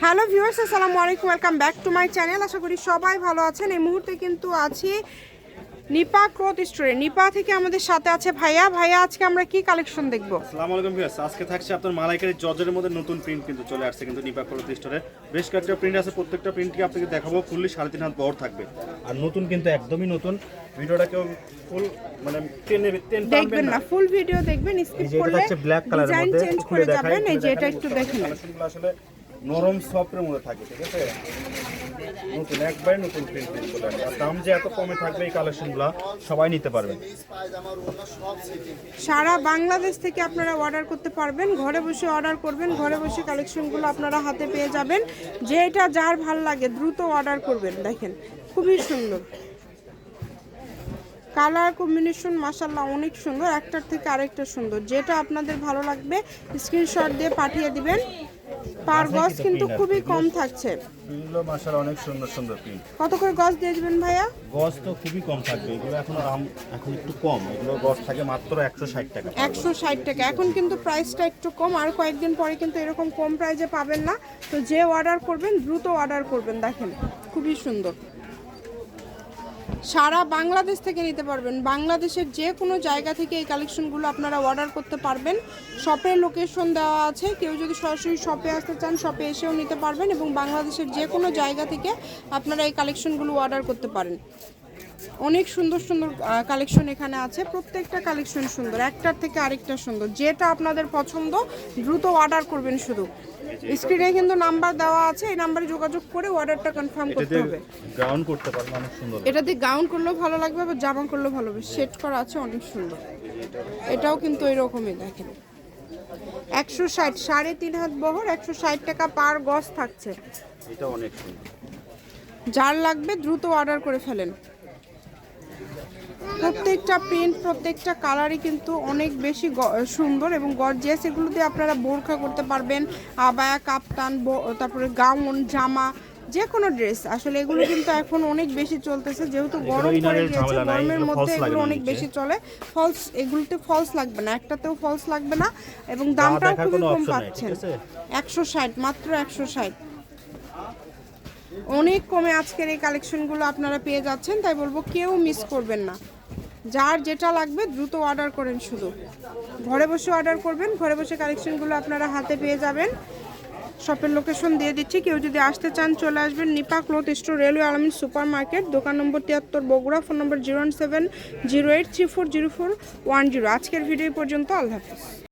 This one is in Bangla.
হ্যালো ভিউয়ার্স, আসসালামু আলাইকুম, welcome back to my channel. আশা করি সবাই ভালো আছেন। এই মুহূর্তে কিন্তু আছি নিপা ক্লথ স্টোরে। নিপা থেকে আমাদের সাথে আছে ভাইয়া। আজকে আমরা কি কালেকশন দেখব? আসসালামু আলাইকুম ভিউয়ার্স, আজকে থাকছে আপনার মালাইকারি জর্জের মধ্যে নতুন প্রিন্ট কিন্তু চলে আসছে কিন্তু নিপা ক্লথ স্টোরে। বেশ কয়েকটা প্রিন্ট আছে, প্রত্যেকটা প্রিন্টকে আপনাকে দেখাবো। ফুললি 3.5 হাত বহর থাকবে আর নতুন, কিন্তু একদমই নতুন। ভিডিওটা কেউ ফুল মানে দেখবেন না, ফুল ভিডিও দেখবেন, স্কিপ করলে ব্ল্যাক কালারের মধ্যে চেঞ্জ করে যাবেন। এই যে এটা একটু দেখেন, আসলে নরম সফটের মধ্যে থাকে, ঠিক আছে? নতুন একবারে নতুন প্রিন্ট চলে আসছে। আর দাম যে এত কমে থাকবে, এই কালেকশনগুলো সবাই নিতে পারবেন। সারা বাংলাদেশ থেকে আপনারা অর্ডার করতে পারবেন। ঘরে বসে অর্ডার করবেন, ঘরে বসে কালেকশনগুলো আপনারা হাতে পেয়ে যাবেন। যেটা যার ভালো লাগে দ্রুত অর্ডার করবেন। দেখেন খুবই সুন্দর কালার কম্বিনেশন, মাশাআল্লাহ অনেক সুন্দর, একটার থেকে আরেকটা সুন্দর। যেটা আপনাদের ভালো লাগবে স্ক্রিনশট দিয়ে পাঠিয়ে দিবেন। পার গজ কিন্তু খুবই কম থাকছে। এগুলো মাশাআল্লাহ অনেক সুন্দর সুন্দর প্রিন্ট। কত করে গজ দিয়ে দিবেন ভাইয়া? গজ তো খুবই কম থাকবে, এগুলো এখন একটু কম। এগুলো গজ থাকে মাত্র 160 টাকা। 160 টাকা। এখন কিন্তু প্রাইসটা একটু কম, আর কয়েকদিন পরে কিন্তু এরকম কম প্রাইসে পাবেন না। তো যে অর্ডার করবেন দ্রুত অর্ডার করবেন। দেখেন খুবই সুন্দর, সারা বাংলাদেশ থেকে নিতে পারবেন। বাংলাদেশের যে কোনো জায়গা থেকে এই কালেকশনগুলো আপনারা অর্ডার করতে পারবেন। শপের লোকেশন দেওয়া আছে, কেউ যদি সরাসরি শপে আসতে চান শপে এসেও নিতে পারবেন, এবং বাংলাদেশের যে কোনো জায়গা থেকে আপনারা এই কালেকশনগুলো অর্ডার করতে পারেন। অনেক সুন্দর সুন্দর কালেকশন এখানে আছে, প্রত্যেকটা কালেকশন সুন্দর, একটার থেকে আরেকটা সুন্দর। যেটা আপনাদের পছন্দ দ্রুত অর্ডার করবেন। শুধু স্ক্রিনে কিন্তু নাম্বার দেওয়া আছে, এই নাম্বারে যোগাযোগ করে অর্ডারটা কনফার্ম করতে হবে। গাউন করতে পারবেন, অনেক সুন্দর। এটা দিয়ে গাউন করলেও ভালো লাগবে, আবার জামা করলেও ভালো হবে। সেট করা আছে, অনেক সুন্দর। এটাও কিন্তু এরকমই, দেখেন 160, 3.5 হাত বহর, 160 টাকা পার গজ থাকছে। এটা অনেক সুন্দর। যার লাগবে দ্রুত অর্ডার করে ফেলেন। প্রত্যেকটা প্রিন্ট, প্রত্যেকটা কালারই কিন্তু অনেক বেশি সুন্দর এবং গর্জিয়াস। এগুলো দিয়ে আপনারা বোরখা করতে পারবেন, আবায়া, কাপ্তান, তারপরে গাউন, জামা, যে কোনো ড্রেস। আসলে এগুলো কিন্তু এখন অনেক বেশি চলতেছে, যেহেতু গরম পড়ে গিয়েছে, গরমের মধ্যে এগুলো অনেক বেশি চলে। ফলস, এগুলোতে ফলস লাগবে না, একটাতেও ফলস লাগবে না, এবং দামটাও খুবই কম পাচ্ছেন। 160, মাত্র 160। অনেক কমে আজকের এই কালেকশনগুলো আপনারা পেয়ে যাচ্ছেন, তাই বলবো কেউ মিস করবেন না। যার যেটা লাগবে দ্রুত অর্ডার করেন। শুধু ঘরে বসে অর্ডার করবেন, ঘরে বসে কালেকশনগুলো আপনারা হাতে পেয়ে যাবেন। শপের লোকেশন দিয়ে দিচ্ছি, কেউ যদি আসতে চান চলে আসবেন। নিপা ক্লথ স্টোর, রেলওয়ে আলামিন সুপার মার্কেট, দোকান নম্বর 73, বগুড়া। ফোন নম্বর 01708340410। আজকের ভিডিও পর্যন্ত, আল্লাহ হাফেজ।